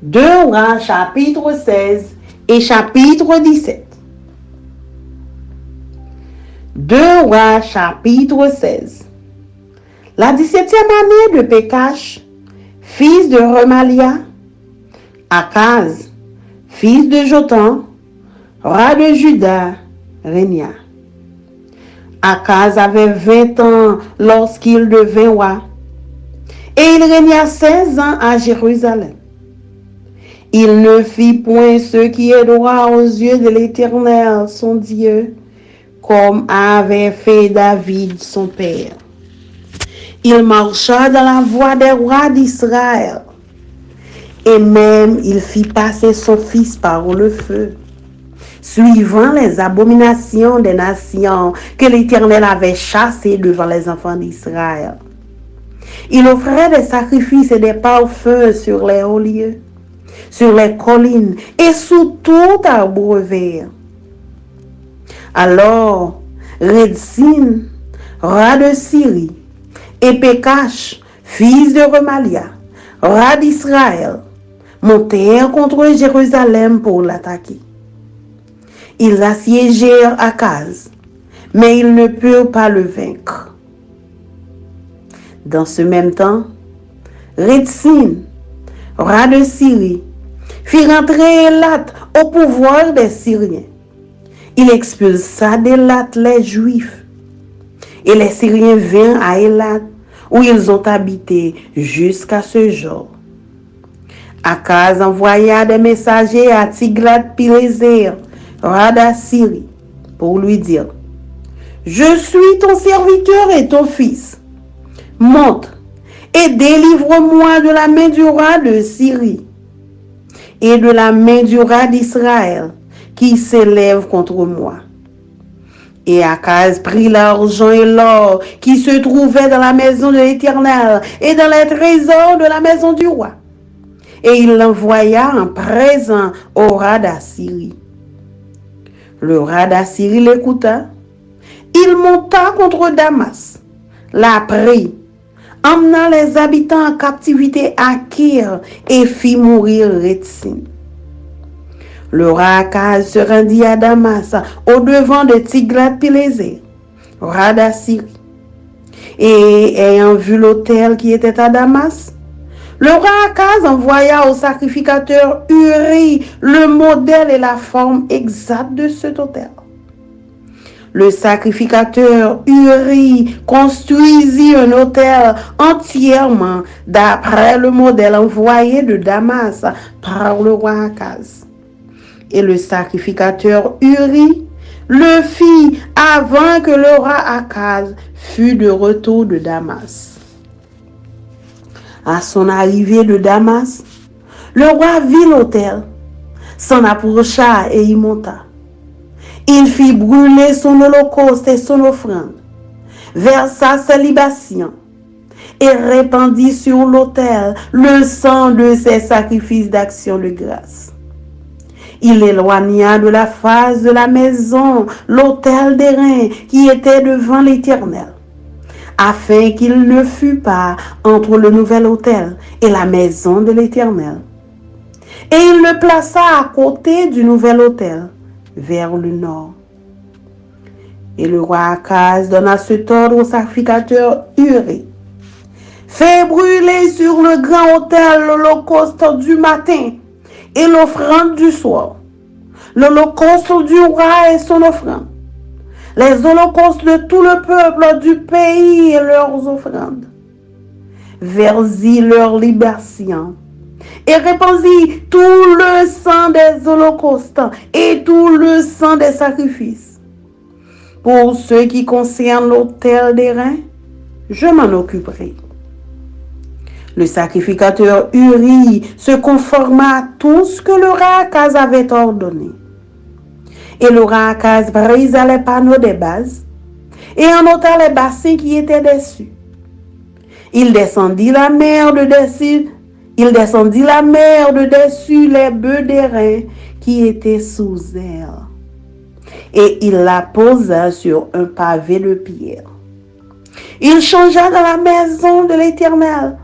2 Rois chapitre 16 et chapitre 17. 2 Rois chapitre 16. La 17e année de Pécache, fils de Remalia, Akaz, fils de Jotam, roi de Juda, régna. Akaz avait 20 ans lorsqu'il devint roi, et il régna 16 ans à Jérusalem. Il ne fit point ce qui est droit aux yeux de l'Éternel, son Dieu, comme avait fait David, son père. Il marcha dans la voie des rois d'Israël, et même il fit passer son fils par le feu, suivant les abominations des nations que l'Éternel avait chassées devant les enfants d'Israël. Il offrait des sacrifices et des parfums sur les hauts lieux, sur les collines et sous tout arbre vert. Alors, Redzin, roi de Syrie, et Pécache, fils de Remalia, roi d'Israël, montèrent contre Jérusalem pour l'attaquer. Ils assiégèrent Akaz, mais ils ne purent pas le vaincre. Dans ce même temps, Redzin, roi de Syrie, fit rentrer Élat au pouvoir des Syriens. Il expulsa d'Élat les Juifs, et les Syriens vinrent à Élat, où ils ont habité jusqu'à ce jour. Akaz envoya des messagers à Tiglath-Pileser, roi d'Assyrie, pour lui dire: Je suis ton serviteur et ton fils. Monte et délivre-moi de la main du roi de Syrie et de la main du roi d'Israël qui s'élève contre moi. Et Akaz prit l'argent et l'or qui se trouvaient dans la maison de l'Éternel et dans les trésors de la maison du roi. Et il l'envoya en présent au roi d'Assyrie. Le roi d'Assyrie l'écouta. Il monta contre Damas, la prit, emmena les habitants en captivité à Kir et fit mourir Redzin. Le roi Akaz se rendit à Damas au devant de Tiglath-Pileser, roi d'Assyrie. Et ayant vu l'autel qui était à Damas, le roi Akaz envoya au sacrificateur Uri le modèle et la forme exacte de cet autel. Le sacrificateur Uri construisit un autel entièrement d'après le modèle envoyé de Damas par le roi Akaz. Et le sacrificateur Uri le fit avant que le roi Akaz fût de retour de Damas. À son arrivée de Damas, le roi vit l'autel, s'en approcha et y monta. Il fit brûler son holocauste et son offrande, versa ses libations et répandit sur l'autel le sang de ses sacrifices d'action de grâce. Il éloigna de la face de la maison l'autel d'airain qui était devant l'Éternel, afin qu'il ne fût pas entre le nouvel autel et la maison de l'Éternel. Et il le plaça à côté du nouvel autel, vers le nord. Et le roi Akaz donna cet ordre au sacrificateur Uri: Fais brûler sur le grand autel l'holocauste du matin et l'offrande du soir, l'holocauste du roi et son offrande, les holocaustes de tout le peuple du pays et leurs offrandes. Versis leurs libations et répandis tout le sang des holocaustes et tout le sang des sacrifices. Pour ce qui concerne l'autel d'airain, je m'en occuperai. Le sacrificateur Uri se conforma à tout ce que le roi Akaz avait ordonné. Et le roi Akaz brisa les panneaux des bases et en ôta les bassins qui étaient dessus. Il descendit la mer de dessus les bœufs d'airain qui étaient sous elle. Et il la posa sur un pavé de pierre. Il changea dans la maison de l'Éternel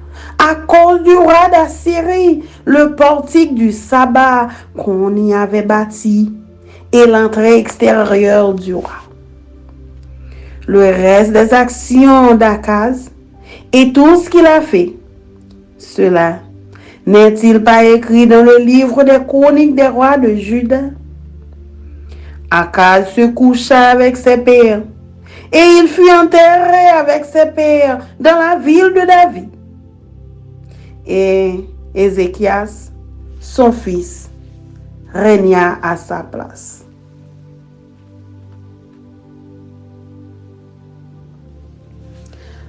à cause du roi d'Assyrie, le portique du sabbat qu'on y avait bâti et l'entrée extérieure du roi. Le reste des actions d'Akaz et tout ce qu'il a fait, cela n'est-il pas écrit dans le livre des chroniques des rois de Juda? Akaz se coucha avec ses pères et il fut enterré avec ses pères dans la ville de David. Et Ézéchias, son fils, régna à sa place.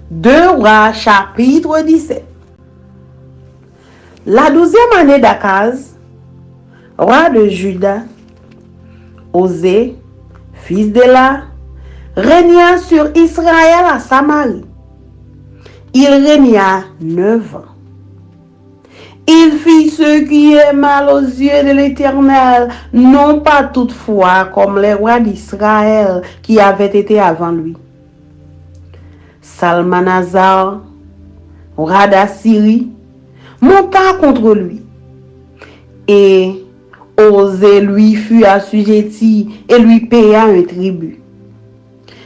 Deux Rois, chapitre 17. La 12e année d'Akaz, roi de Juda, Osée, fils d'Éla, régna sur Israël à Samarie. Il régna 9 ans. Il fit ce qui est mal aux yeux de l'Éternel, non pas toutefois comme les rois d'Israël qui avaient été avant lui. Salmanasar, roi d'Assyrie, monta contre lui. Et Osée lui fut assujetti et lui paya un tribut.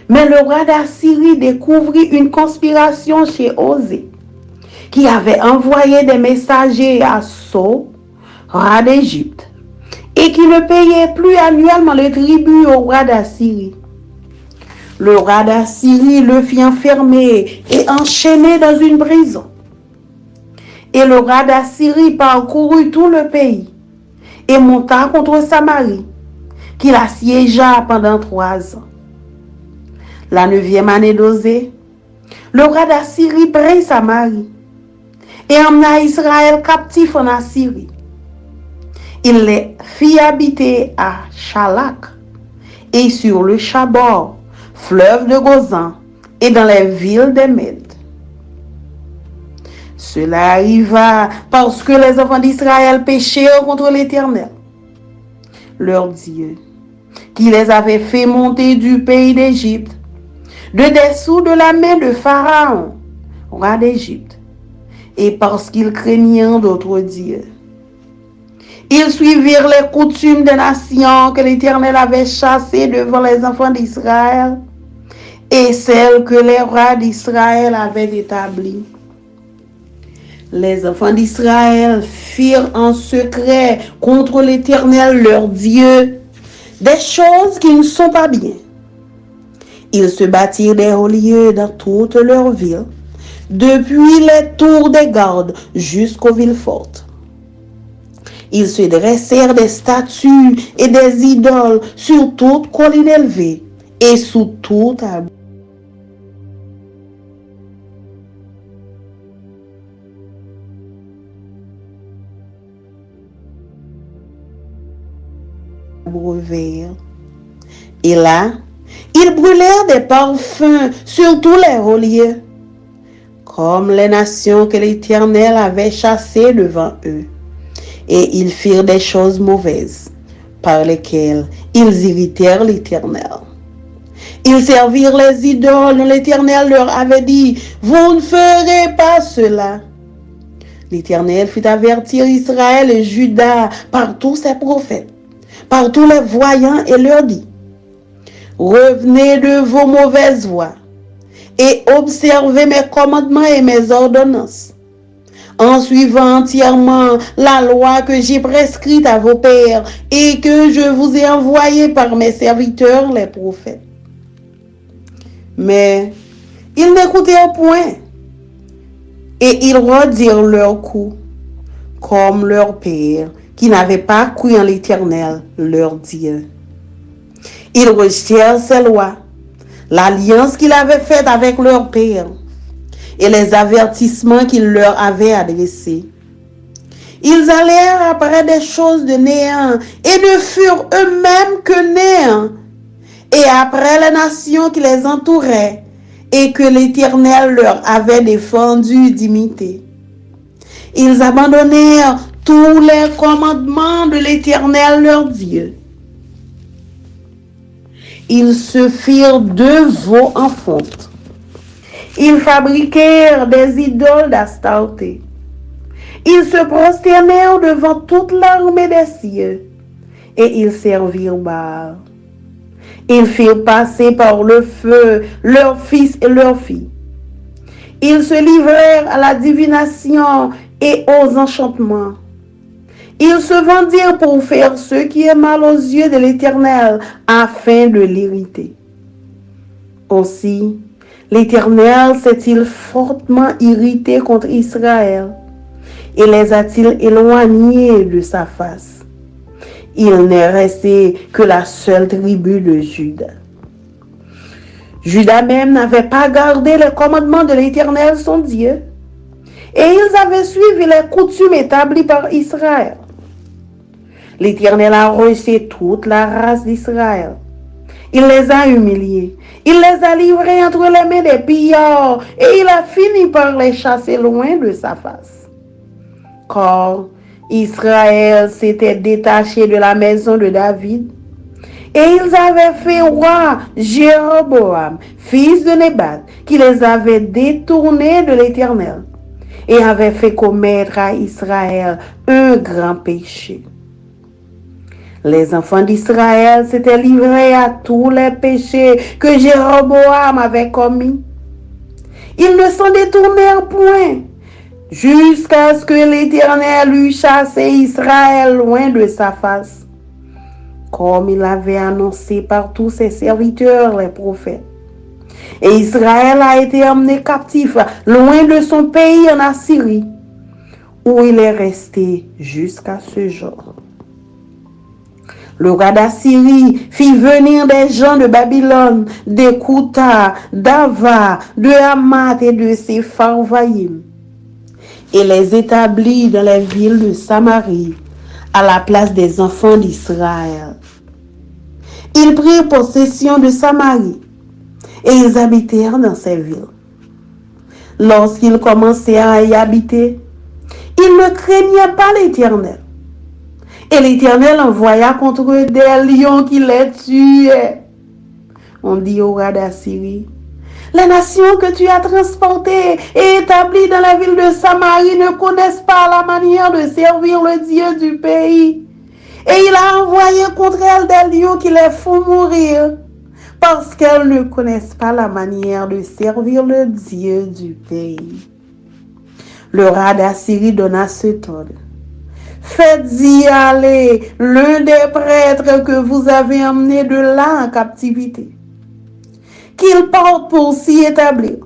Mais le roi d'Assyrie découvrit une conspiration chez Osée, qui avait envoyé des messagers à So, roi d'Égypte, et qui ne payait plus annuellement le tribut au roi d'Assyrie. Le roi d'Assyrie le fit enfermer et enchaîner dans une prison. Et le roi d'Assyrie parcourut tout le pays et monta contre Samarie, qu'il assiégea pendant 3 ans. La 9e année d'Osée, le roi d'Assyrie prit Samarie et emmena Israël captif en Assyrie. Il les fit habiter à Chalak et sur le Chabor, fleuve de Gozan, et dans les villes des Mèdes. Cela arriva parce que les enfants d'Israël péchèrent contre l'Éternel, leur Dieu, qui les avait fait monter du pays d'Égypte, de dessous de la main de Pharaon, roi d'Égypte, et parce qu'ils craignaient d'autres dieux. Ils suivirent les coutumes des nations que l'Éternel avait chassées devant les enfants d'Israël et celles que les rois d'Israël avaient établies. Les enfants d'Israël firent en secret contre l'Éternel leur Dieu des choses qui ne sont pas bien. Ils se bâtirent des hauts lieux dans toute leur ville, depuis les tours des gardes jusqu'aux villes fortes. Ils se dressèrent des statues et des idoles sur toute colline élevée et sous tout arbre. Vert. Et là, ils brûlèrent des parfums sur tous les hauts lieux, comme les nations que l'Éternel avait chassées devant eux. Et ils firent des choses mauvaises, par lesquelles ils irritèrent l'Éternel. Ils servirent les idoles dont l'Éternel leur avait dit, « Vous ne ferez pas cela. » L'Éternel fit avertir Israël et Juda par tous ses prophètes, par tous les voyants, et leur dit, « Revenez de vos mauvaises voies et observez mes commandements et mes ordonnances, en suivant entièrement la loi que j'ai prescrite à vos pères et que je vous ai envoyée par mes serviteurs les prophètes. » Mais ils n'écoutèrent point, et ils redirent leur coup, comme leur père, qui n'avaient pas cru en l'Éternel, leur Dieu. Ils rejetèrent ses lois, l'alliance qu'il avait faite avec leur père, et les avertissements qu'il leur avait adressés. Ils allèrent après des choses de néant, et ne furent eux-mêmes que néant, et après les nations qui les entouraient, et que l'Éternel leur avait défendu d'imiter. Ils abandonnèrent tous les commandements de l'Éternel leur Dieu. Ils se firent 2 veaux en fonte. Ils fabriquèrent des idoles d'Astarté Ils se prosternèrent devant toute l'armée des cieux et ils servirent Baal. Ils firent passer par le feu leurs fils et leurs filles. Ils se livrèrent à la divination et aux enchantements. Ils se vendirent pour faire ce qui est mal aux yeux de l'Éternel, afin de l'irriter. Aussi, l'Éternel s'est-il fortement irrité contre Israël et les a-t-il éloignés de sa face. Il n'est resté que la seule tribu de Juda. Juda même n'avait pas gardé les commandements de l'Éternel son Dieu, et ils avaient suivi les coutumes établies par Israël. L'Éternel a rejeté toute la race d'Israël. Il les a humiliés. Il les a livrés entre les mains des pillards et il a fini par les chasser loin de sa face. Car Israël s'était détaché de la maison de David et ils avaient fait roi Jéroboam, fils de Nébat, qui les avait détournés de l'Éternel et avait fait commettre à Israël un grand péché. Les enfants d'Israël s'étaient livrés à tous les péchés que Jéroboam avait commis. Ils ne s'en détournèrent point, jusqu'à ce que l'Éternel eût chassé Israël loin de sa face, comme il avait annoncé par tous ses serviteurs, les prophètes. Et Israël a été emmené captif loin de son pays en Assyrie, où il est resté jusqu'à ce jour. Le roi d'Assyrie fit venir des gens de Babylone, de Kouta, d'Ava, de Hamath et de Sepharvaïm, et les établit dans les villes de Samarie, à la place des enfants d'Israël. Ils prirent possession de Samarie, et ils habitèrent dans ces villes. Lorsqu'ils commencèrent à y habiter, ils ne craignaient pas l'Éternel. Et l'Éternel envoya contre eux des lions qui les tuaient. On dit au roi d'Assyrie: les nations que tu as transportées et établies dans la ville de Samarie ne connaissent pas la manière de servir le Dieu du pays. Et il a envoyé contre elles des lions qui les font mourir, parce qu'elles ne connaissent pas la manière de servir le Dieu du pays. Le roi d'Assyrie donna cet ordre: faites-y aller l'un des prêtres que vous avez emmenés de là en captivité, qu'il porte pour s'y établir,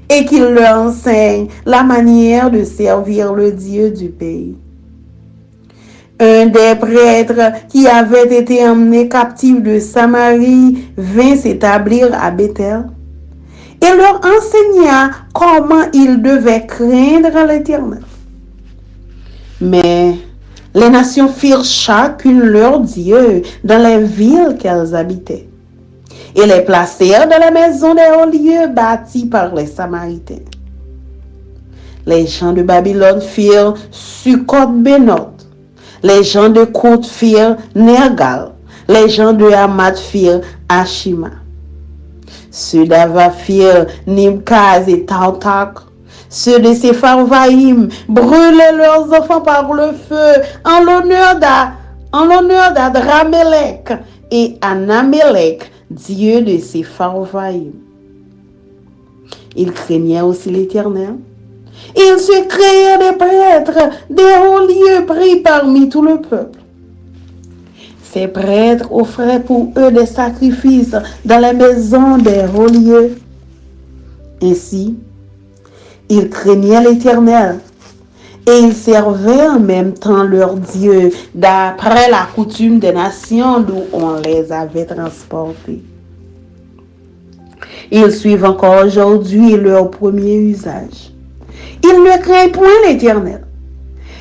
et qu'il leur enseigne la manière de servir le Dieu du pays. Un des prêtres qui avait été emmené captif de Samarie vint s'établir à Bethel et leur enseigna comment ils devaient craindre l'Éternel. Mais les nations firent chacune leur Dieu dans les villes qu'elles habitaient et les placèrent dans les maisons des hauts lieux bâtis par les Samaritains. Les gens de Babylone firent Sukkot-Benoth, les gens de Kout firent Nergal, les gens de Hamath firent Ashima. Ceux d'Ava firent Nimkaz et Tautak. Ceux de Sepharvaïm brûlaient leurs enfants par le feu en l'honneur d'Adramelech et Anamelech, dieu de Sepharvaïm. Ils craignaient aussi l'Éternel. Ils se créaient des prêtres, des hauts lieux pris parmi tout le peuple. Ces prêtres offraient pour eux des sacrifices dans les maisons des hauts lieux. Ainsi, ils craignaient l'Éternel et ils servaient en même temps leur Dieu d'après la coutume des nations d'où on les avait transportés. Ils suivent encore aujourd'hui leur premier usage. Ils ne craignent point l'Éternel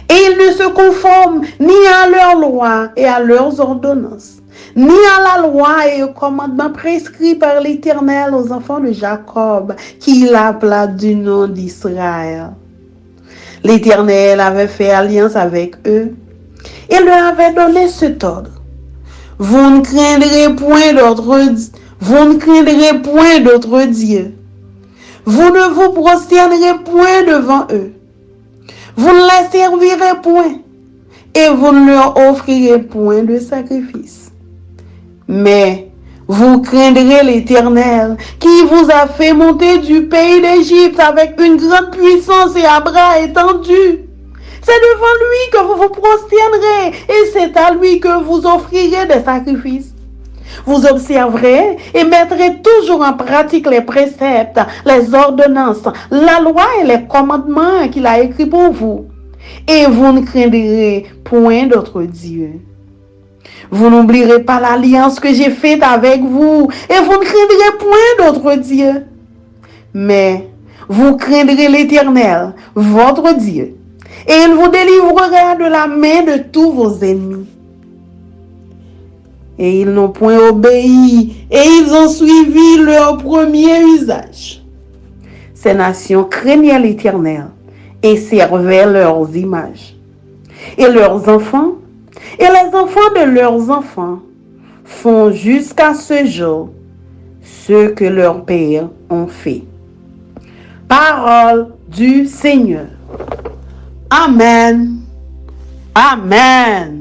et ils ne se conforment ni à leurs lois et à leurs ordonnances, ni à la loi et aux commandements prescrits par l'Éternel aux enfants de Jacob, qu'il appela du nom d'Israël. L'Éternel avait fait alliance avec eux et leur avait donné cet ordre: vous ne craindrez point d'autres dieux. Vous ne vous prosternerez point devant eux. Vous ne les servirez point et vous ne leur offrirez point de sacrifice. Mais vous craindrez l'Éternel qui vous a fait monter du pays d'Égypte avec une grande puissance et à bras étendus. C'est devant lui que vous vous prosternerez et c'est à lui que vous offrirez des sacrifices. Vous observerez et mettrez toujours en pratique les préceptes, les ordonnances, la loi et les commandements qu'il a écrits pour vous. Et vous ne craindrez point d'autres dieux. Vous n'oublierez pas l'alliance que j'ai faite avec vous et vous ne craindrez point d'autres dieux. Mais vous craindrez l'Éternel, votre Dieu, et il vous délivrera de la main de tous vos ennemis. Et ils n'ont point obéi, et ils ont suivi leur premier usage. Ces nations craignaient l'Éternel et servaient leurs images. Et leurs enfants, et les enfants de leurs enfants, font jusqu'à ce jour ce que leurs pères ont fait. Parole du Seigneur. Amen. Amen.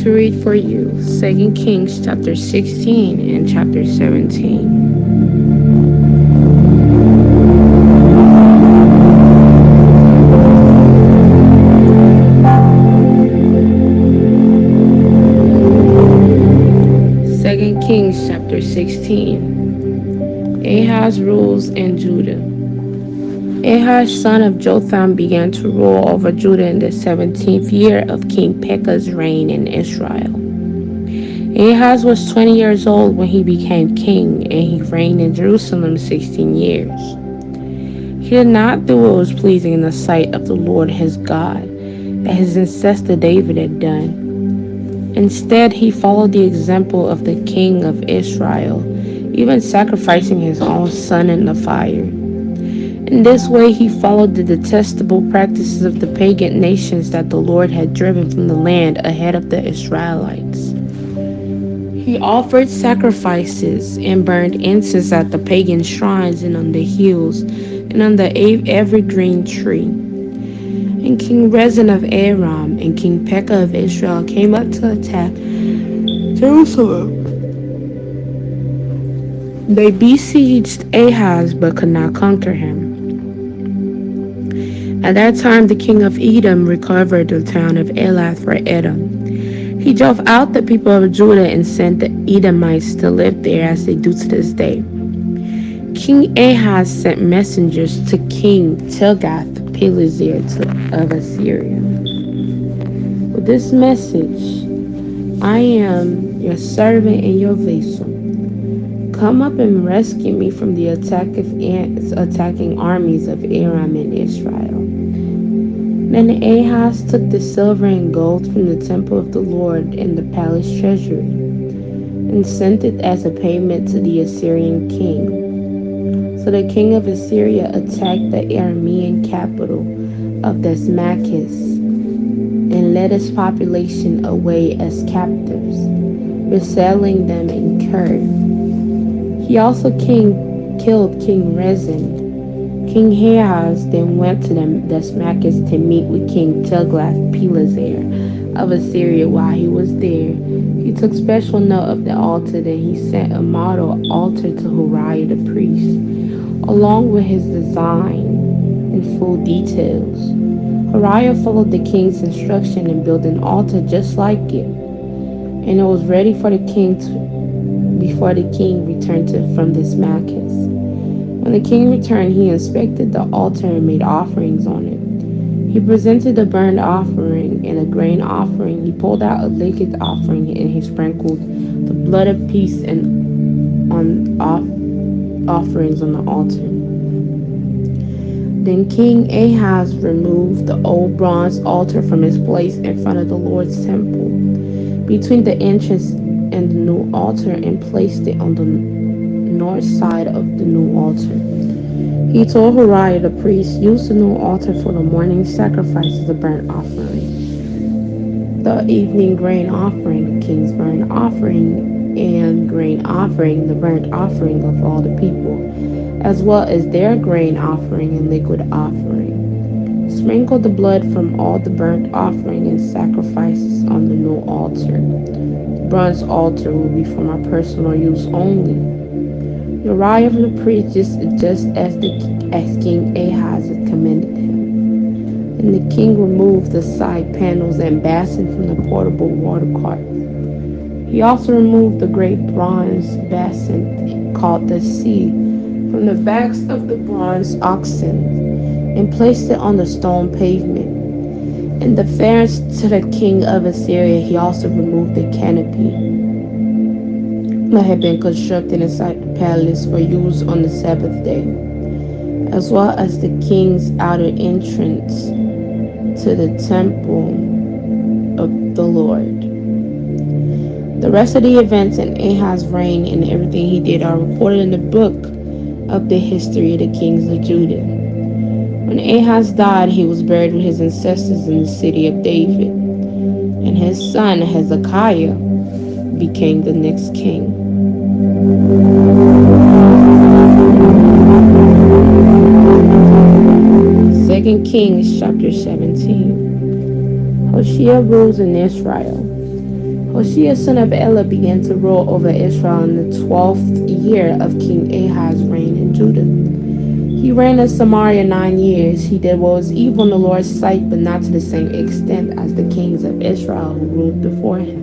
To read for you 2 Kings chapter 16 and chapter 17. Kings chapter 16. Ahaz rules in Judah. Ahaz son of Jotham began to rule over Judah in the 17th year of King Pekah's reign in Israel. Ahaz was 20 years old when he became king, and he reigned in Jerusalem 16 years. He did not do what was pleasing in the sight of the Lord his God, that his ancestor David had done. Instead, he followed the example of the king of Israel, even sacrificing his own son in the fire. In this way, he followed the detestable practices of the pagan nations that the Lord had driven from the land ahead of the Israelites. He offered sacrifices and burned incense at the pagan shrines and on the hills and on the evergreen tree. And King Rezin of Aram and King Pekah of Israel came up to attack Jerusalem. They besieged Ahaz but could not conquer him. At that time, the king of Edom recovered the town of Elath for Edom. He drove out the people of Judah and sent the Edomites to live there as they do to this day. King Ahaz sent messengers to King Tilgath-Pileser of Assyria. With this message, I am your servant and your vessel. Come up and rescue me from the attacking armies of Aram and Israel. Then Ahaz took the silver and gold from the temple of the Lord and the palace treasury, and sent it as a payment to the Assyrian king. So the king of Assyria attacked the Aramean capital of Damascus and led its population away as captives, reselling them in Kir. He also killed King Rezin, King Ahaz then went to Damascus to meet with King Tiglath-Pileser of Assyria. While he was there, he took special note of the altar. Then he sent a model altar to Uriah the priest, along with his design and full details. Uriah followed the king's instruction and built an altar just like it, and it was ready for the king before the king returned from Damascus. When the king returned, he inspected the altar and made offerings on it. He presented a burnt offering and a grain offering. He pulled out a liquid offering and he sprinkled the blood of peace and on offerings on the altar. Then King Ahaz removed the old bronze altar from its place in front of the Lord's temple, between the entrance and the new altar, and placed it on the north side of the new altar. He told Uriah the priest, "Use the new altar for the morning sacrifices, the burnt offering, the evening grain offering, the king's burnt offering, and grain offering, the burnt offering of all the people, as well as their grain offering and liquid offering. Sprinkle the blood from all the burnt offering and sacrifices on the new altar. The bronze altar will be for my personal use only." Uriah the priest just as King Ahaz had commanded him. And the king removed the side panels and basin from the portable water cart. He also removed the great bronze basin called the sea from the backs of the bronze oxen and placed it on the stone pavement. In the fairness to the king of Assyria, he also removed the canopy that had been constructed inside the palace for use on the Sabbath day, as well as the king's outer entrance to the temple of the Lord. The rest of the events in Ahaz's reign and everything he did are reported in the book of the history of the kings of Judah. When Ahaz died, he was buried with his ancestors in the city of David, and his son Hezekiah became the next king. Second Kings chapter 17. Hoshea rules in Israel. Hoshea son of Elah began to rule over Israel in the 12th year of King Ahaz's reign in Judah. He reigned in Samaria 9 years. He did what was evil in the Lord's sight, but not to the same extent as the kings of Israel who ruled before him.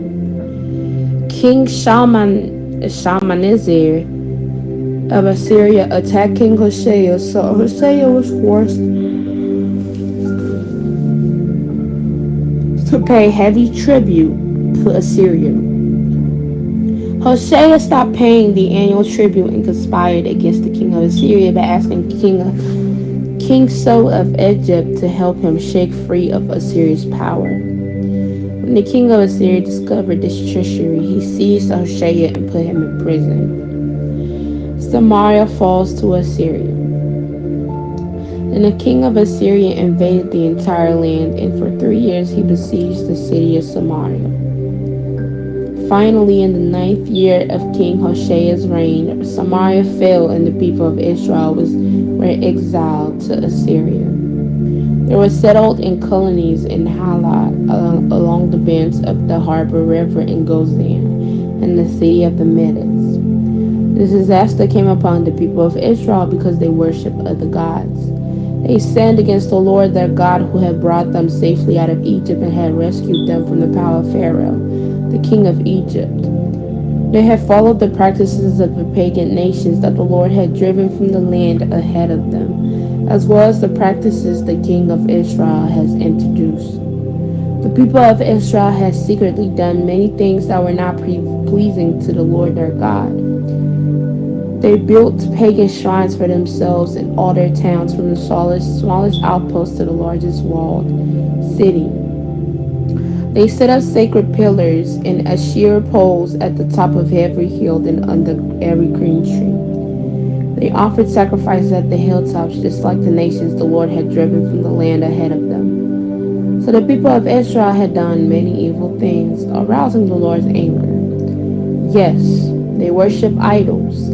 King Shalmaneser of Assyria attacked King Hoshea, so Hoshea was forced to pay heavy tribute to Assyria. Hoshea stopped paying the annual tribute and conspired against the king of Assyria by asking King So of Egypt to help him shake free of Assyria's power. When the king of Assyria discovered this treachery, he seized Hoshea and put him in prison. Samaria falls to Assyria. Then the king of Assyria invaded the entire land, and for 3 years he besieged the city of Samaria. Finally, in the 9th year of King Hoshea's reign, Samaria fell, and the people of Israel were exiled to Assyria. They were settled in colonies in Halah, along the banks of the harbor river in Gozan, and the city of the Medes. This disaster came upon the people of Israel because they worshipped other gods. They sinned against the Lord their God, who had brought them safely out of Egypt and had rescued them from the power of Pharaoh, the king of Egypt. They had followed the practices of the pagan nations that the Lord had driven from the land ahead of them, as well as the practices the king of Israel has introduced. The people of Israel had secretly done many things that were not pleasing to the Lord their God. They built pagan shrines for themselves in all their towns, from the smallest outpost to the largest walled city. They set up sacred pillars and Asherah poles at the top of every hill and under every green tree. They offered sacrifices at the hilltops, just like the nations the Lord had driven from the land ahead of them. So the people of Israel had done many evil things, arousing the Lord's anger. Yes, they worship idols,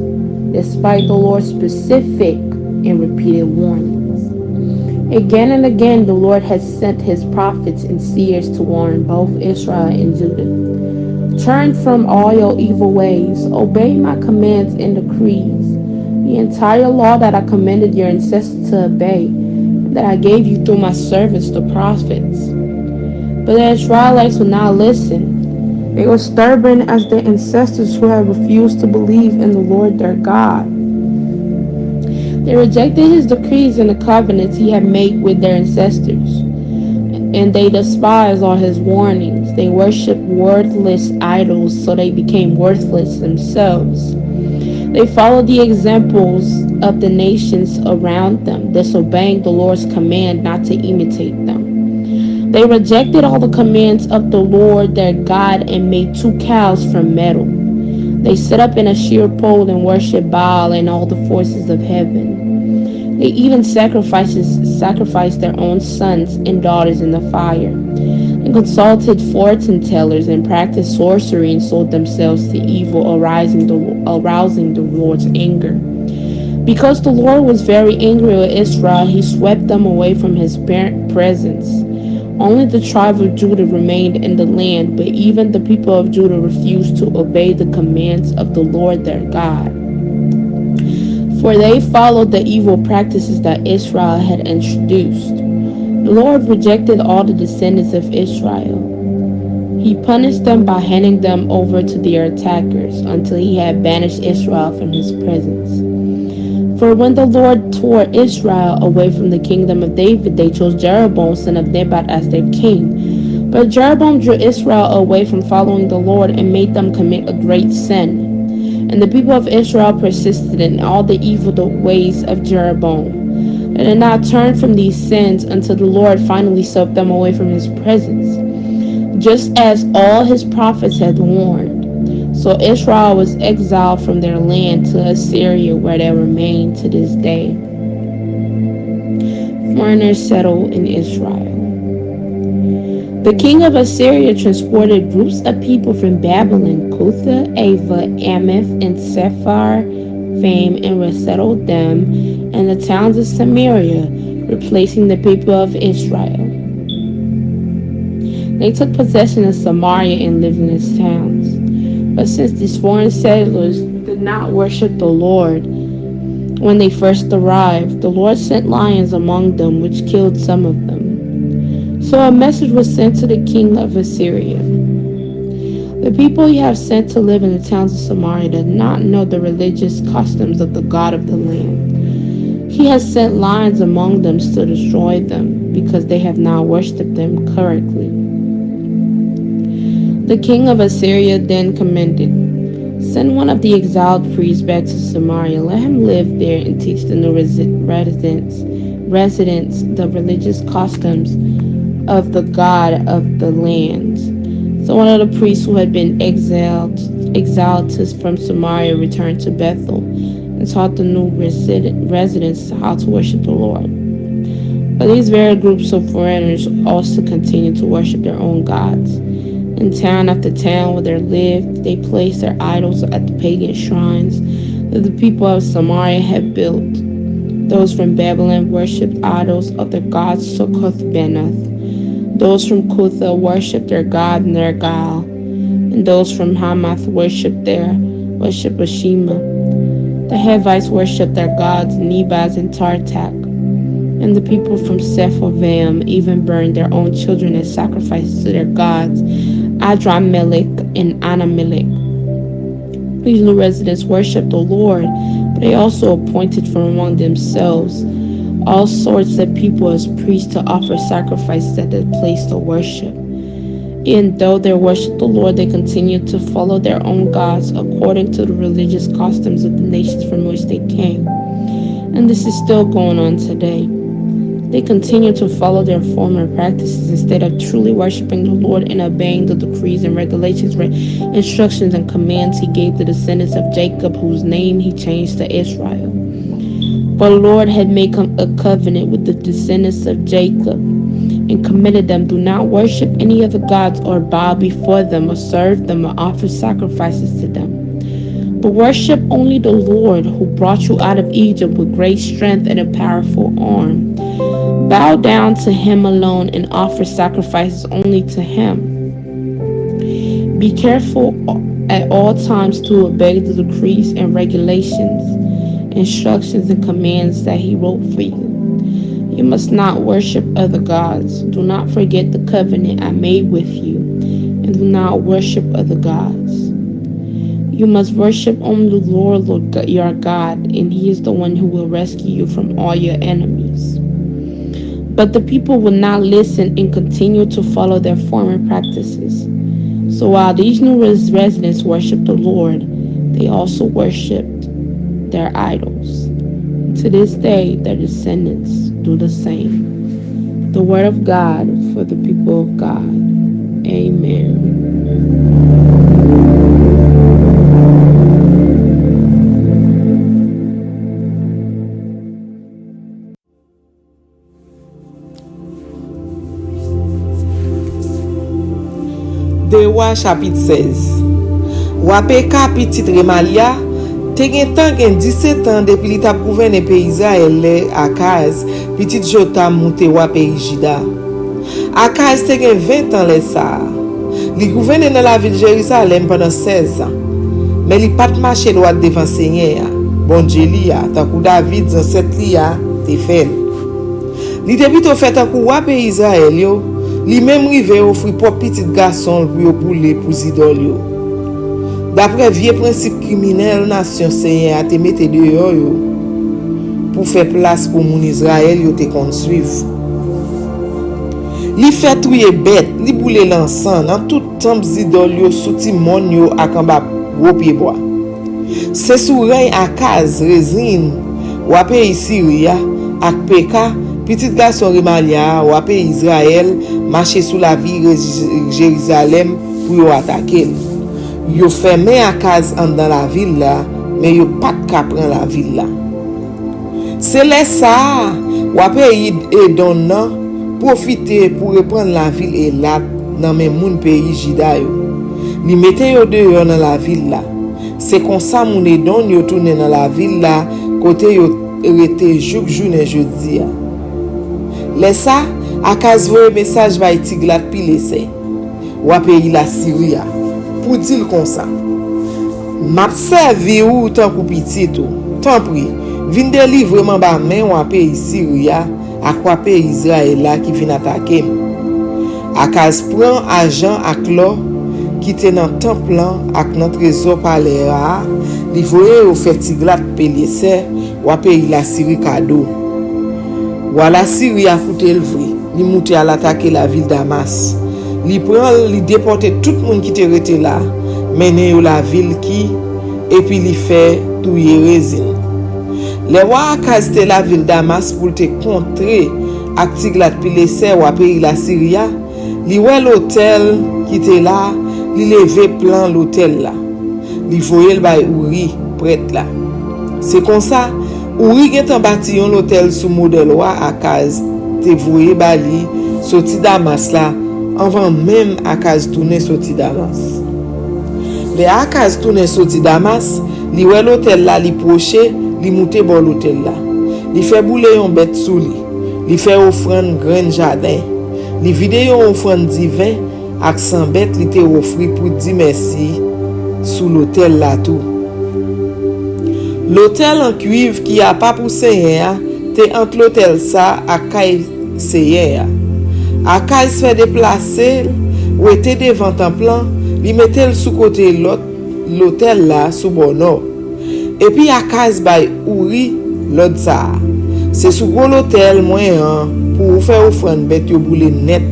despite the Lord's specific and repeated warnings. Again and again, the Lord has sent his prophets and seers to warn both Israel and Judah. Turn from all your evil ways, obey my commands and decrees, the entire law that I commanded your ancestors to obey, that I gave you through my servants, the prophets. But the Israelites would not listen. They were stubborn as their ancestors who had refused to believe in the Lord their God. They rejected his decrees and the covenants he had made with their ancestors, and they despised all his warnings. They worshipped worthless idols, so they became worthless themselves. They followed the examples of the nations around them, disobeying the Lord's command not to imitate them. They rejected all the commands of the Lord their God and made 2 cows from metal. They set up an Asherah pole and worshiped Baal and all the forces of heaven. They even sacrificed their own sons and daughters in the fire, and consulted fortune tellers and practiced sorcery and sold themselves to evil, arousing the Lord's anger. Because the Lord was very angry with Israel, he swept them away from his presence. Only the tribe of Judah remained in the land, but even the people of Judah refused to obey the commands of the Lord their God. For they followed the evil practices that Israel had introduced. The Lord rejected all the descendants of Israel. He punished them by handing them over to their attackers until he had banished Israel from his presence. For when the Lord tore Israel away from the kingdom of David, they chose Jeroboam, son of Nebat, as their king. But Jeroboam drew Israel away from following the Lord and made them commit a great sin. And the people of Israel persisted in all the evil ways of Jeroboam, and did not turn from these sins until the Lord finally swept them away from his presence, just as all his prophets had warned. So Israel was exiled from their land to Assyria, where they remain to this day. Foreigners settled in Israel. The king of Assyria transported groups of people from Babylon, Cutha, Ava, Amath, and Sephar, Fame, and resettled them in the towns of Samaria, replacing the people of Israel. They took possession of Samaria and lived in its towns. But since these foreign settlers did not worship the Lord when they first arrived, the Lord sent lions among them, which killed some of them. So a message was sent to the king of Assyria. The people you have sent to live in the towns of Samaria did not know the religious customs of the God of the land. He has sent lions among them to destroy them, because they have not worshipped them correctly. The king of Assyria then commanded, "Send one of the exiled priests back to Samaria. Let him live there and teach the new residents the religious customs of the God of the land." So one of the priests who had been exiled from Samaria returned to Bethel and taught the new residents how to worship the Lord. But these very groups of foreigners also continued to worship their own gods. In town after town where they lived, they placed their idols at the pagan shrines that the people of Samaria had built. Those from Babylon worshipped idols of their god Succoth-Benoth. Those from Cutha worshipped their god Nergal, and those from Hamath worshipped Ashima. The Hivites worshipped their gods Nebaz and Tartak, and the people from Sepharvaim even burned their own children as sacrifices to their gods Adramelech and Anamelech. These new residents worshipped the Lord, but they also appointed from among themselves all sorts of people as priests to offer sacrifices at the place of worship. And though they worshiped the Lord, they continued to follow their own gods according to the religious customs of the nations from which they came. And this is still going on today. They continue to follow their former practices instead of truly worshiping the Lord and obeying the decrees and regulations, instructions, and commands he gave the descendants of Jacob, whose name he changed to Israel. For the Lord had made a covenant with the descendants of Jacob and commanded them, "Do not worship any other gods or bow before them or serve them or offer sacrifices to them. But worship only the Lord who brought you out of Egypt with great strength and a powerful arm. Bow down to him alone and offer sacrifices only to him. Be careful at all times to obey the decrees and regulations, instructions and commands that he wrote for you. You must not worship other gods. Do not forget the covenant I made with you, and do not worship other gods. You must worship only the Lord your God, and he is the one who will rescue you from all your enemies. But the people would not listen and continue to follow their former practices. So while these new residents worshiped the Lord, they also worshipped their idols. To this day, their descendants do the same. The word of God for the people of God. Amen. De Rois chapitre 16. Wapeka petit Remalia te gen tan gen 17 ans depuis li tap gouverne pays Israël Akaz petit Jotam monte wa pays Juda. Akaz te gen 20 ans le sa. Li gouverne dans la ville Jérusalem pendant 16 ans. Mais li pat marché droit devant Seigneur. Bon Dieu li a, tant que David dans cette li a te fait. Li depuis to fait tant que wa pays Israël yo. Li même rive offri pour petit garçon pour yo boule pour idole yo. D'après vieux principe criminel nation Seigneur a te mette dehors yo pour faire place pour mon Israël yo te kon suivre. Li fait touyer bête, li boule l'encens dans tout temple idole yo sous timon yo ak en bas gros pied bois. C'est sous règne Akaz Rezin ou pays Syria ak Peka petit garçon Remalia ou pays Israël marcher sous la ville Jérusalem pour yo attaquer. Yo fermé Akaz dans la ville là, mais yo pas ka prendre la ville là. C'est là ça, ou pays Edom nan profiter pour reprendre la ville et là dans même moun pays Juda yo. Li mette yo dehors dans la ville là. C'est comme ça moun Edom yo tourner dans la ville là côté yo rete journée jeudi. Là ça, Akaz voye message ba Tiglat-Pilesé ou pays la Syria. Pour dire comme ça, m'a servi ou tant pour petit tout, tant pris, vinn délivrer ba main ou pays Syria à quoi pays Israël là qui vient attaquer. Akaz prend argent ak l'or qui était dans temple là ak dans trésor palais là, li voye au fait Tiglat-Pilesé ou pays la Syrie cadeau. Voilà Syrie a fouté le vrai, li monte à l'attaquer la ville Damas. Li prend li déporter tout le monde qui était resté là, mener yo la ville qui et puis li fait touyer Rezin. Les rois Akaz te la ville Damas pour te contrer ak Tiglat-Pilesé ou pays la Syria, li wè l'hôtel qui était là, li levé plan l'hôtel là. Li voye le bay Ouri prêtre là. C'est comme ça Ouri gen tan bâti yon l'hôtel sous modèle roi Akaz te voye bali sorti Damas là avant même Akaz tourner sorti Damas. Le Akaz tourner sorti Damas, li wè l'hôtel là li proche, li monte bon l'hôtel là. Li fait boule yon bête sous li fait offrande grain jardin. Li vide yon offrande divin ak 100 bêtes li te offri pour dire merci sous l'hôtel là tout. L'hôtel en cuivre qui a pas pour Seigneur, te entre l'hôtel ça à Kay Seigneur. Akaz fait déplacer ou était devant un plan, li mettait sous côté l'hôtel là sous bon nord. Et puis Akaz bay Ouri l'autre ça. C'est sous gros l'hôtel moyen pour faire offrande bête yo boule net.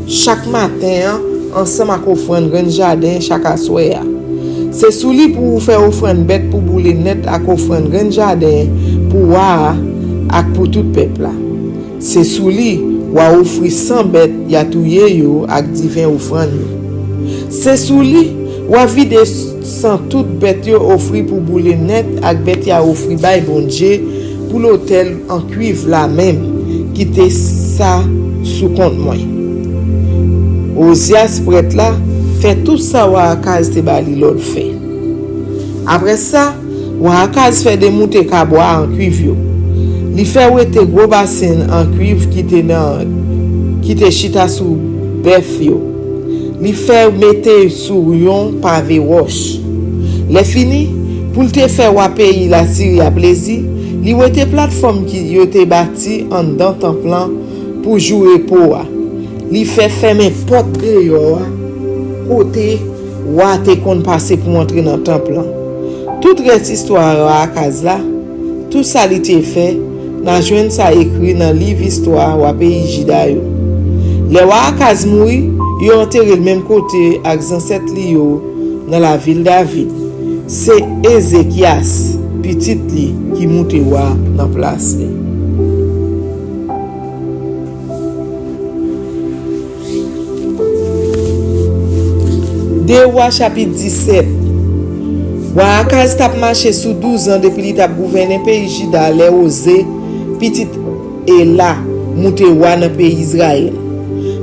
Chaque matin ensemble avec offrande grand jardin chaque soir. C'est sous lui pour faire offrande bête pour boule net avec offrande grand jardin pour voir ak pour tout peuple là. C'est sous lui ou a offrir 100 bêtes ya touye yo ak divin offrande. C'est sous lui ou a vide sans toute bête yo offri pour boule net ak bête ya offri bay bon Dieu pour l'hôtel en cuivre là même qui te ça sous compte moi. Ozias prêtre là fait tout ça wa Akaz te bali l'autre fait. Après ça, Wakaz fait des montées cabois en cuivre. Il fait ouete gros bassin en cuivre qui te chita sous bœuf yo. Il fait mettre sous yon pavé roche. Les fini pour te faire wa pays la Syrie à plaisir, li ouete plateforme qui yo te bâti en dans temple pour jouer pour. Li fait fermer porte de yo côté wa te kon passer pour entrer dans temple. Toute cette histoire à Akaz tout ça li te fait, n'a joine ça écrit dans livre histoire wa pays Juda yo. Les Akaz mouri, yo enterré le même côté avec ancêtre li yo dans la ville David. C'est Ézéchias, petit li qui monte wa dans place li. Deux Rois chapitre 17. Akaz tap marché sous 12 ans depuis qu'il a gouverné pays Juda, les osé petit et là monte wa dans pays Israël.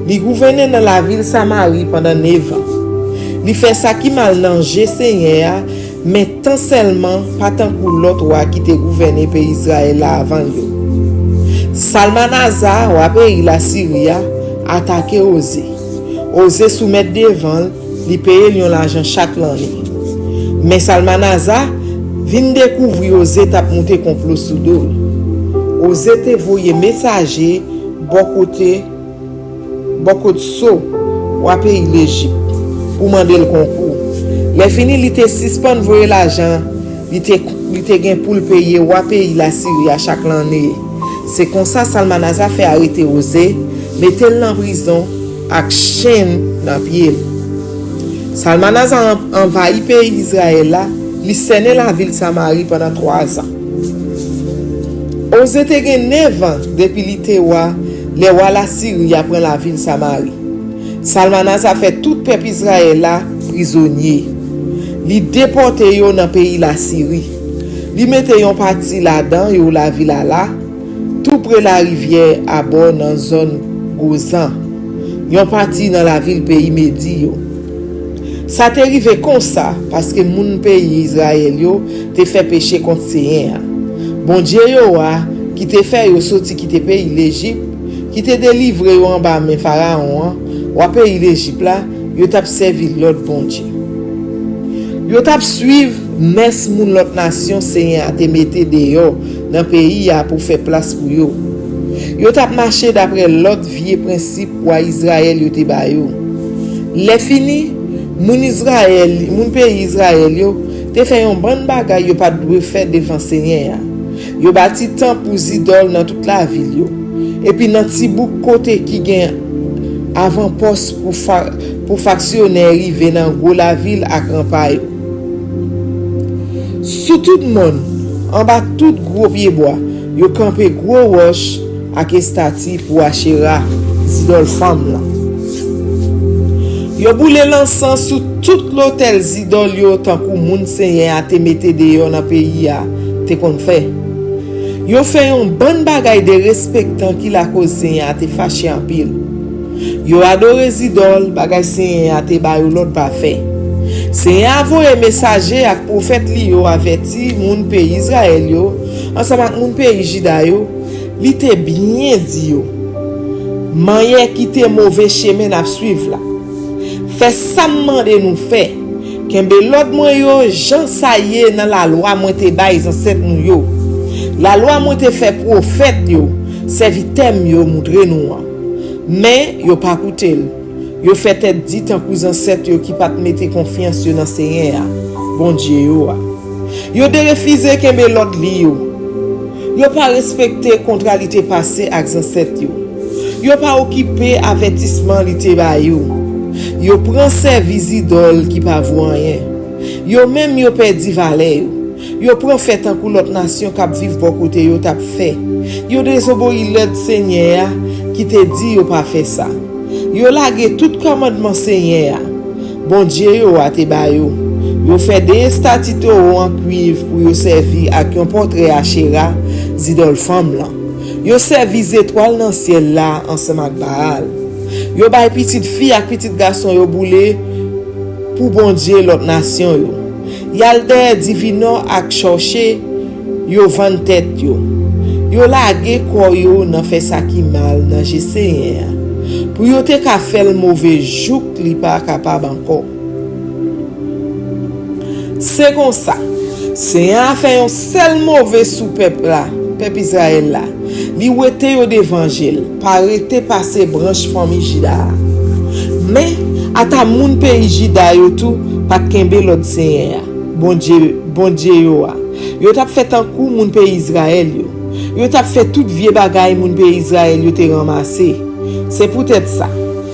Il gouvernait dans la ville Samarie pendant 9 ans. Il fait ça qui mal langé Seigneur, mais tant seulement pas tant pour l'autre roi qui te gouverné pays Israël avant yo. Salmanazar, roi pays la Syrie, attaqué Osé. Osé soumettre devant, li paye l'argent chaque année. Mais Salmanazar vient découvrir Osé t'a monté complot sous dos. Osé te voyé messager beaucoup de saut ou pays l'Égypte pour demander le concours. Les fini li te suspend voyer l'argent, li te gain pour le payer ou pays la Syrie à chaque année. C'est comme ça Salmanazar fait arrêter Osé, mettre en prison avec chaîne dans pied. Salmanazar envahit pays Israël là, li sene la ville Samarie pendant 3 ans. Osé te gain 9 ans depuis li te wa les rois la Syrie après la ville Samarie. Salmanazar fait tout peuple Israël là prisonnier. Li déporté yo dans pays la Syrie. Li mette yon parti là-dedans yo la ville là, tout près la rivière à bord dans zone Gozan. Yon parti dans la ville pays Médi yo. Ça t'est arrivé comme ça parce que moun pays Israël yo te fait péché contre Seigneur. Bon Dieu yo qui te fait yo sorti qui te pays l'Égypte, qui te délivré yo en bas mais pharaon ou pays l'Égypte là, yo t'a servi l'autre bon Dieu. Yo t'a suivre mes moun l'autre nation Seigneur te mette dehors dans pays pour faire place pour yo. Yo t'a marché d'après l'autre vieux principe pour Israël yo te ba yo. Les fini moun Israël, moun pays Israël yo te fait un bon bagay yo pas dwe faire devant Seigneur. Yo bâti temple pour idole dans toute la ville yo. Et puis dans ti bout côté qui gagne avant poste pour factionnaire rive dans gros la ville à campagne. Sous tout le monde, en bas tout gros pied bois, yo campé gros roche avec statue pour Achéra, idole femme là. Yo boule l'encens sous tout l'hôtel idole yo tant que moun Seigneur a te mette dehors dans pays a te kon fait. Yo fait un bon bagay de respectant qui la cause Seigneur a te fâché en pile. Yo adoré idole bagay Seigneur a te ba yo l'autre pas fait. Seigneur envoyé messager ak prophète li yo averti moun pays Israël yo ensemble ak moun pays Juda yo, li te bien dit yo. Manye qui te mauvais chemin n'a suivre là. Fait ça mande nous fait. Kembe l'autre moi yo Jean saye dans la loi moi te bay ancêtre nou yo. La loi moi te fait prophète yo, servitem yo montre nous. Mais yo pas écouter. Yo fait être dit en cousin ancêtre yo qui pas mettre confiance dans Seigneur. Bon Dieu yo. Yo de refuser kembe l'autre li yo. Yo pas respecter contralité passé ak ancêtre yo. Yo pas occupé avertissement li te ba yo. Yo prend service idole qui pas voir rien. Yo même yo perdi valeur. Yo prend fait en l'autre nation qui vivre bon côté yo t'a fait. Yo désobéi l'ordre Seigneur qui te dit yo pas fait ça. Yo lage tout commandement Seigneur. Bon Dieu yo a te ba yo. Yo fait des statues en cuivre pour yo servir avec un portrait Achéra, idole femme là. Yo servi étoile dans ciel là ensemble avec Baal. Yo bay petite fille ak petite garçon yo boule pour bon Dieu l'autre nation yo. Yal de divino ak chercher yo van tête yo. Yo lage ko yo nan fè sa ki mal nan Seigneur. Pour yo te ka fè le mauvais jouk li pa capable encore. C'est comme ça. Seigneur a fait un seul mauvais sous peuple là, peuple Israël là. Li wete yo d'évangile, pa rete passer branche famille Jida. Mais ata moun pays Jida yo tout pa kembe l'autre Seigneur. Bon Dieu yo a. Yo tap fait un coup moun pays Israël yo. Yo tap fait tout vieux bagay moun pays Israël yo te ramassé. C'est peut-être ça.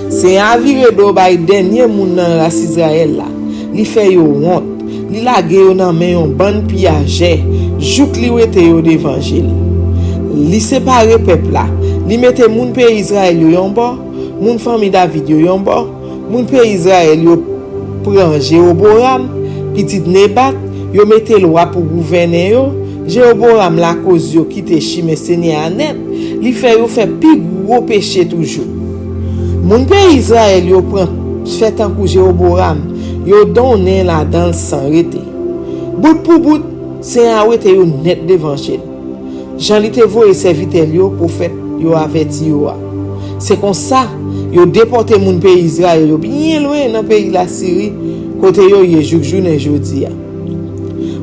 C'est un viré do bay dernier moun nan race Israël là. Li fait yo honte. Li lage yo nan men yon ban piaje. Jouk li wete yo d'évangile. Li séparé peuple là. Li mette moun pays Israël yo yon bo, moun famille David yo yon bo, moun pays Israël yo pran Jéroboam, petit Nebat, yo mette loi pour gouverner yo. Jéroboam la cause yo kite chime Seigneur net, li fait yo fait pi gros péché toujours. Moun pays Israël yo prend fait tant pour Jéroboam, yo donné la dans sans rete. Bout pour bout, c'est un rete yo net d'évangile. Jean li te voye serviteur yo prophète yo averti yo. C'est comme ça yo déporté moun pays Israël yo bien loin dans pays la Syrie côté yo yé journée jodi.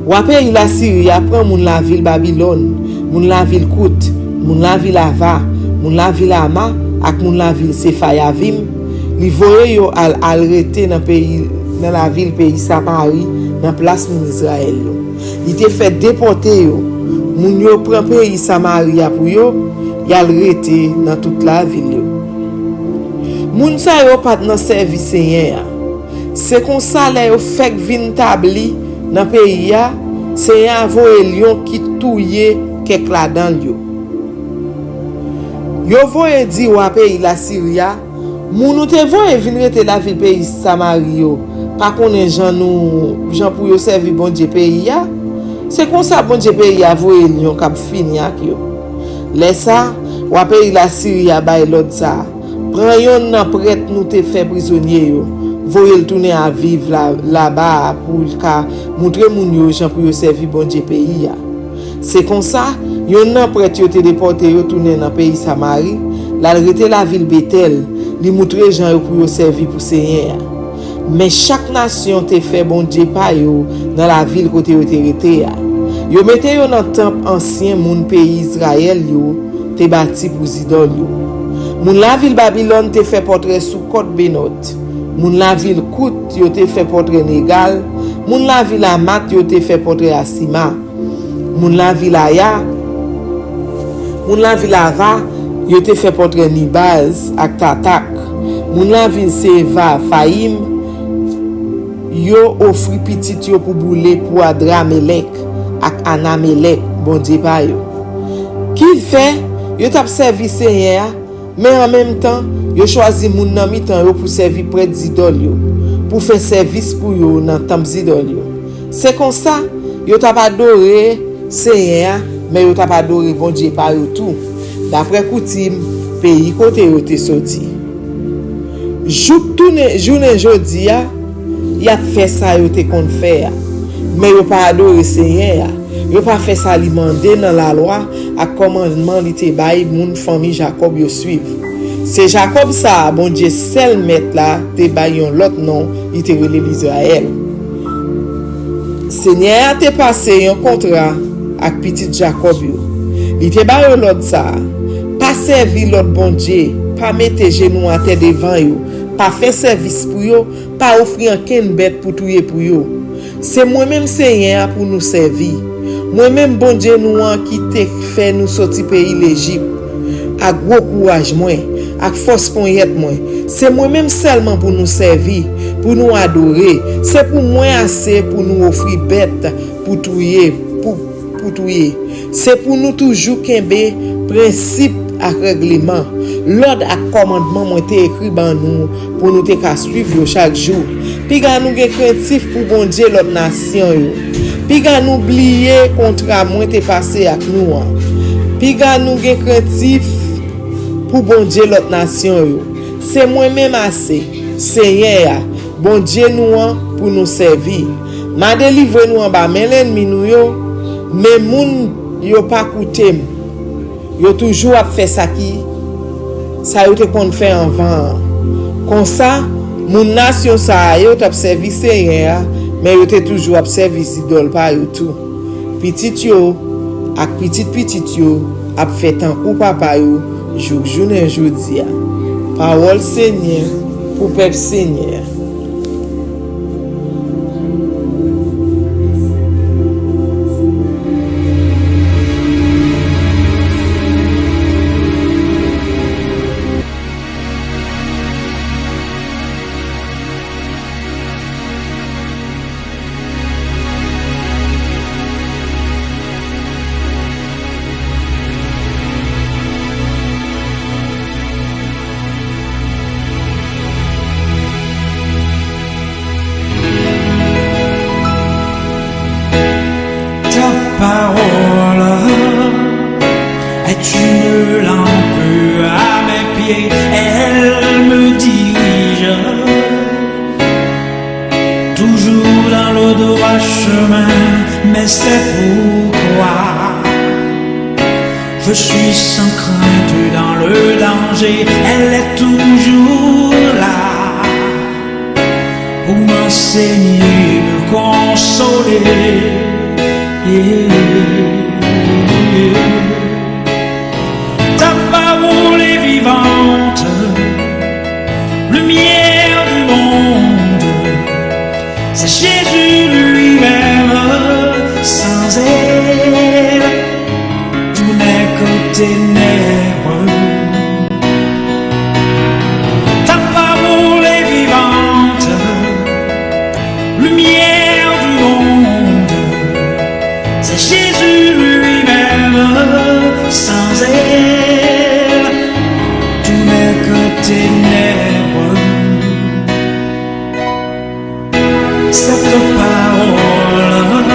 Wapè la Syrie prend moun la ville Babylone, moun la ville Kout, moun la ville Ava, moun la ville Ama ak moun la ville Sephayavim, li voye yo al rete dans pays dans la ville pays Samarie dans place moun Israël yo. Li te fait déporter yo. Moun yo prend pays Samarie pour yo, yal rete dans toute la ville yo. Moun sa yo pat nan service Seigneur. C'est comme ça là yo fait vinn tabli dans pays ya, Seigneur voye lion qui touye kek la dan yo. Yo voye di wa pays la Syria, moun te voye vinn rete la ville pays Samarie yo. Pa konnen jan pou yo servi bon Dieu pays ya. C'est comme ça bon Dieu pays a voye lion kap fini ak yo. Laisse ça, wa pays la Syrie bay l'autre ça. Prend yon nan prêtre nou te fait prisonnier yo. Voye tourner à vivre là-bas pour ka montrer moun yo jan pou yo servi bon Dieu pays ya. C'est comme ça, yon nan prêtre yo te déporté yo tourner dans pays Samarie, la rete la ville Bethel, li montrer jan yo pou yo servi pour Seigneur. Mais chaque nation te fait bon Dieu pa yo dans la ville côté yo te rete ya. Yo mette yo dans temple ancien moun pays Israël yo te bâti pour idole yo. Moun la ville Babylone te fait portrait sous côte Benot. Moun la ville Kout yo te fait portrait Négal. Moun la ville Amat yo te fait portrait Asima. Moun la ville Aya. Moun la ville Ava yo te fait portrait Nibaz ak Tatak. Moun la ville Seva Faim yo offri petit yo pour boule pour Adramelek ak Anamelek bon Dieu pa yo. Qui fait yo tap servi Seigneur, mais en même temps yo choisi moun nan mitan yo pour servir près d'idole yo, pour faire service pour yo dans temple d'idole yo. C'est comme ça yo tap adoré Seigneur, mais yo tap adoré bon Dieu pa yo tout. D'après coutume pays côté yo te sorti. Journée jodi ya, y a fait ça yo te kon faire, mais yo pas adoré Seigneur. Yo pas fait ça li mandé dans la loi à commandement li te bay moun famille Jacob yo suivre. C'est Jacob ça bon Dieu seul mettre là te bay yon l'autre nom, il te relé l'Israël. Seigneur te passé un contrat avec petit Jacob yo. Il te bay l'autre ça. Pas servir l'autre bon Dieu, pas mettre genou à terre devant yo, pas faire service pour yo, pas offrir aucune bête pour touyer pour yo. C'est moi-même Seigneur pour nous servir. Moi-même bon Dieu nous qui te fait nous sortir pays l'Égypte. Avec gros courage moi, avec force pour y être moi. C'est moi-même seulement pour nous servir, pour nous adorer. C'est pour moi assez pour nous offrir bête pour touyer, pour touyer. C'est pour nous toujours kembe principe à règlement. L'ordre à commandement moi te écrit ban nous pour nous te ka suivre chaque jour. Puis ga nous gen craintif pour bon Dieu l'autre nation yo. Puis ga nous oublier contrat moi te passé avec nous. Puis ga nous gen craintif pour bon Dieu l'autre nation yo. C'est moi même assez Seigneur bon Dieu nous pour nous servir. m'a délivré nous en bas mais l'ennemi nous yo mais moun yo pas coûté yo toujours a fait ça qui ça yo te kon fait avant comme ça mon nation ça yo t'a servi rien mais yo te toujours a servi idole pas yo tout petit yo ak petit yo a fait tant ou papa yo journée jodi a parole Seigneur pour peuple Seigneur. Parole est une lampe à mes pieds, elle me dirige toujours dans le droit chemin, mais c'est pourquoi je suis sans crainte dans le danger, elle est toujours là pour m'enseigner, me consoler. Ta parole est vivante, lumière du monde, c'est Jésus lui-même, sans elle, tout n'est que ténèbres. Ta parole est vivante, lumière du monde, c'est Jésus lui-même, sans elle, tout n'est que ténèbres. Cette parole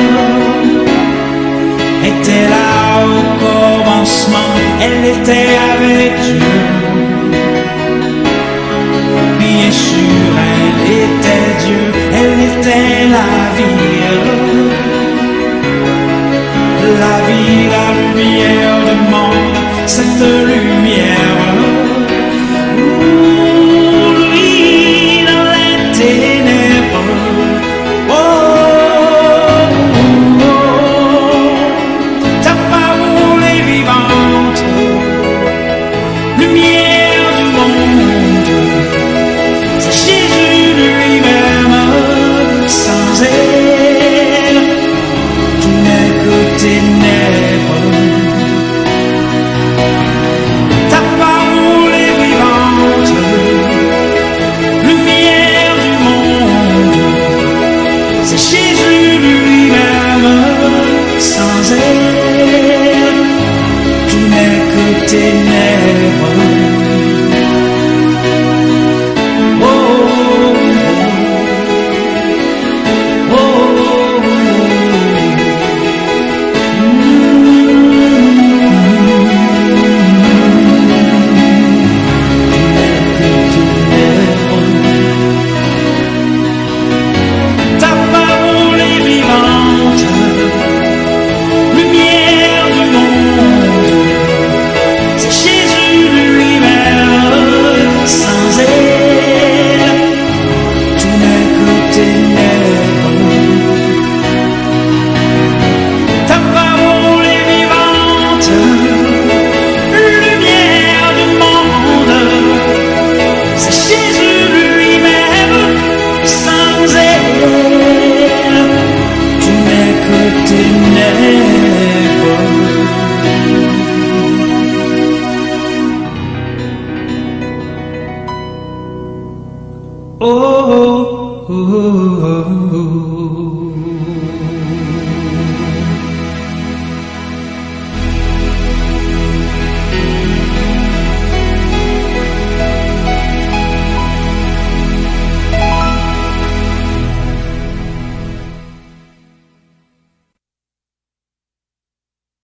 était là au commencement, elle était avec Dieu. Bien sûr, elle était Dieu, elle était la vie. La vie, la lumière du monde, cette lumière, lui dans les ténèbres. Oh, oh, oh, ta parole est vivante, lumière du monde, c'est Jésus lui-même, sans elle, tout n'est que ténèbres. Ta parole est vivante, lumière du monde, c'est Jésus lui-même, sans elle, tout n'est que ténèbres. Oh, oh, oh, oh, oh. Ta parole est vivante, lumière du monde, c'est Jésus lui-même, sans elle, tout n'est que ténèbres. Ta parole est vivante, lumière du monde, c'est Jésus lui-même, sans elle, tout n'est que ténèbres. Oh, oh, oh, oh, oh.